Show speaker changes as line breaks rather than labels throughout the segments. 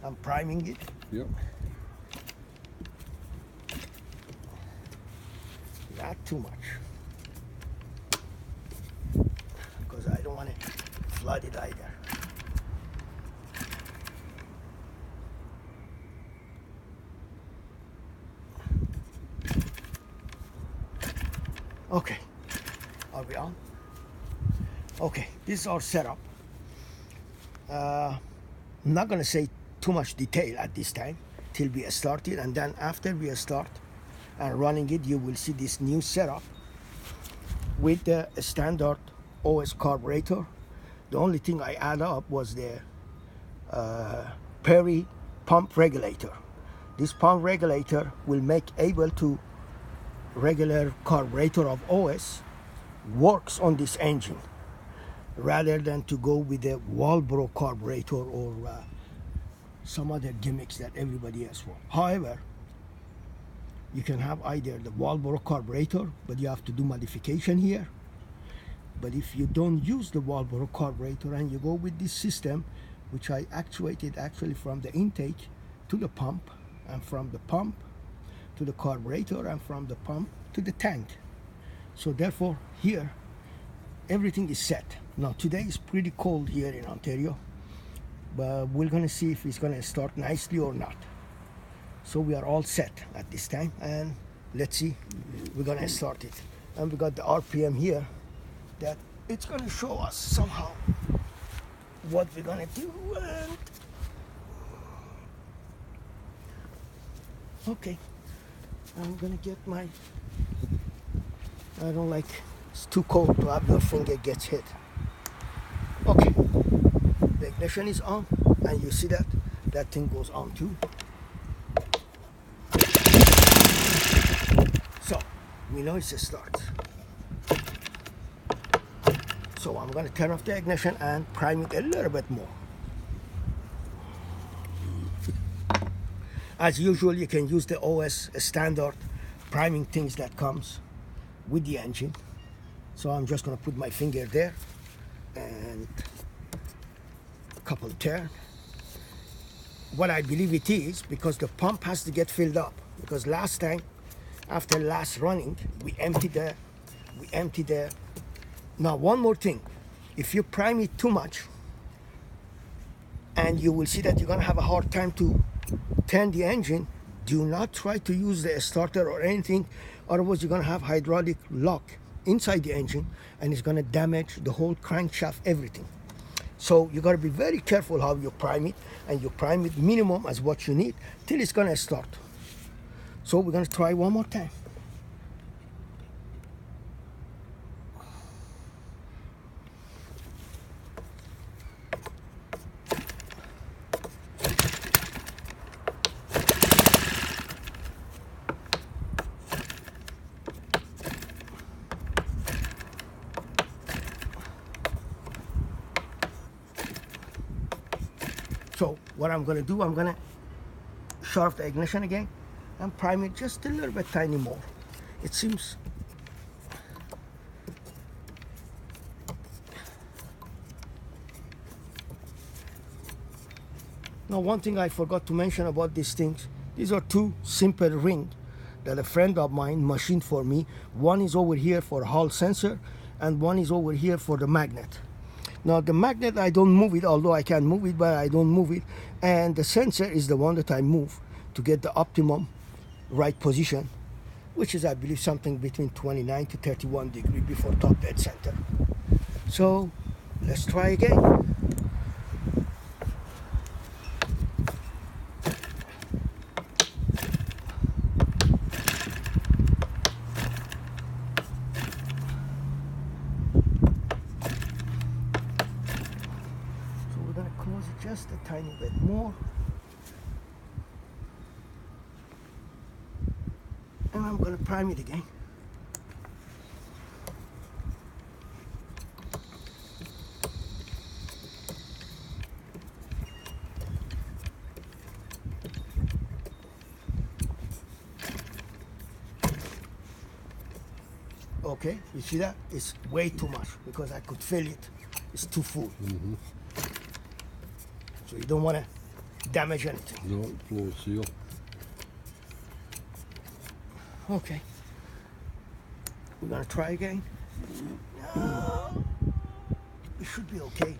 I'm priming it.
Yep.
Not too much, because I don't want to flood it either. Okay, are we on? Okay, this is our setup. I'm not going to say too much detail at this time till we start it, and then after we start and running it, you will see this new setup with the standard OS carburetor. The only thing I added up was the Perry pump regulator. This pump regulator will make able to regular carburetor of OS works on this engine rather than to go with the Walbro carburetor or some other gimmicks that everybody has for. However, you can have either the Walbro carburetor, but you have to do modification here. But if you don't use the Walbro carburetor and you go with this system, which I actuated actually from the intake to the pump, and from the pump to the carburetor, and from the pump to the tank. So therefore here everything is set. Now today is pretty cold here in Ontario, but we're gonna see if it's gonna start nicely or not. So we are all set at this time, and let's see, we're gonna start it. And we got the RPM here that it's gonna show us somehow what we're gonna do. And okay, I'm gonna get my, I don't like, it's too cold to have your finger gets hit. Okay, the ignition is on, and you see that that thing goes on too. So we know it's a start. So I'm going to turn off the ignition and prime it a little bit more. As usual, you can use the OS standard priming things that comes with the engine. So I'm just going to put my finger there and a couple turn. What I believe it is, because the pump has to get filled up, because last time after last running we emptied the now one more thing, if you prime it too much, and you will see that you're going to have a hard time to turn the engine, do not try to use the starter or anything, otherwise you're going to have hydraulic lock inside the engine and it's going to damage the whole crankshaft, everything. So you got to be very careful how you prime it, and you prime it minimum as what you need till it's going to start. So we're going to try one more time. So what I'm going to do, I'm going to shut off the ignition again and prime it just a little bit tiny more. It seems now, one thing I forgot to mention about these things, these are two simple rings that a friend of mine machined for me. One is over here for Hall sensor and one is over here for the magnet. Now the magnet, I don't move it, although I can move it, but I don't move it. And the sensor is the one that I move to get the optimum right position, which is, I believe, something between 29 to 31 degrees before top dead center. So let's try again. Just a tiny bit more, and I'm going to prime it again. Okay, you see that? It's way too much because I could feel it. It's too full. So you don't want to damage anything.
No, floor seal.
Okay. We're gonna try again. It should be okay.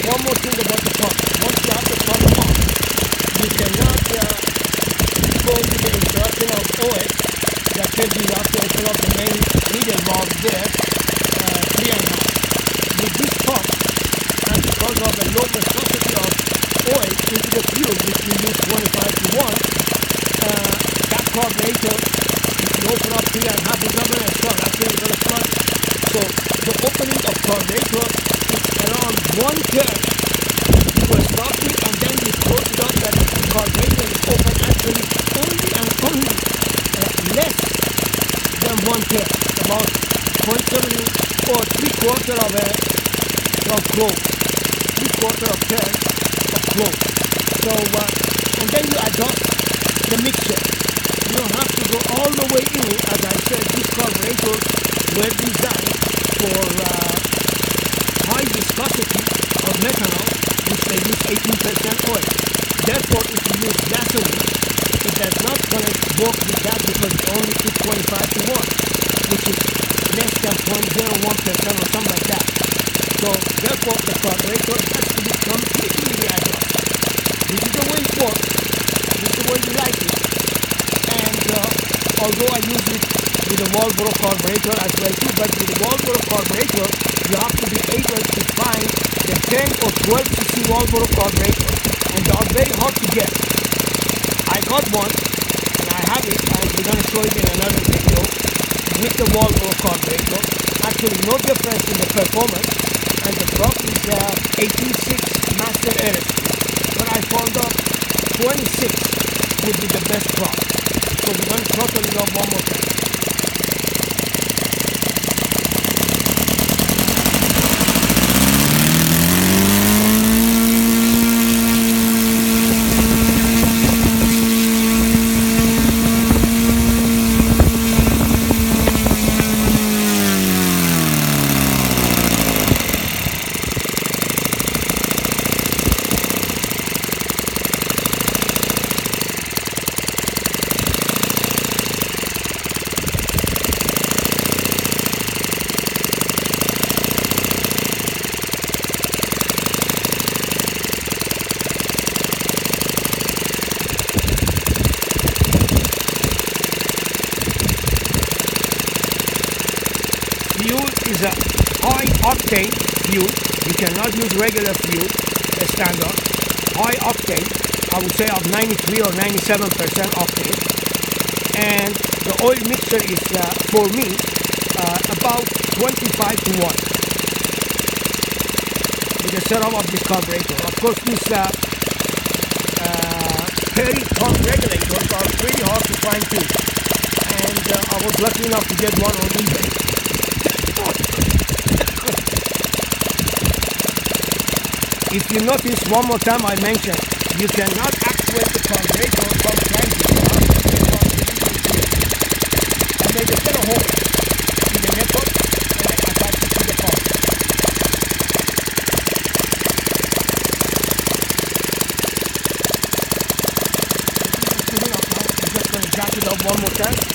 One more thing about the pump. Once you have the pump on, you cannot go to the instruction of OS that tells you have to open up the main needle valve there, 3.5. With this pump, and because of the low viscosity of oil into the fuel, which we use 25 to 1, that carburetor, if you open up 3.5, it's not going to start. Actually, it's going to flood. So the opening of carburetor is around 1 turn. You will start it and then you close it up, that the carburetor is open actually only and only less than 1 turn, about 0.7 or 3/4 of a close, 3/4 of turn of close. So and then you adjust the mixture. You don't have to go all the way in. As I said, these carburetors were designed for high viscosity of methanol, which they use 18% oil. Therefore, if you use gasoline, it does not going to work with that because it only took 25 to 1, which is less than 0.01% or something like that. So therefore, the carburetor has to be completely readjusted. This is the way it works. This is the way we like it. And although I use it with a Marlboro carburetor as well too, but with the Marlboro carburetor, you have to be able to find the 10 or 12 cc Marlboro carburetor, and they are very hard to get. I got one, and I have it, and we're going to show it in another video with the Marlboro carburetor. Actually, no difference in the performance, and the prop is 18.6 master error. But I found out 26 would be the best prop. So we're going to throttle it up one more time. Fuel is a high octane fuel. You cannot use regular fuel, standard. High octane, I would say of 93 or 97% octane. And the oil mixture is, for me, about 25 to 1 with the setup of this carburetor. Of course, these Perry pump regulators are pretty hard to find too. And I was lucky enough to get one on eBay. If you notice, one more time I mentioned, you cannot actuate the carburetor from cranking. I made a little hole in the network and I attached it to the car. So this is good enough now. I'm just going to jack it up one more time.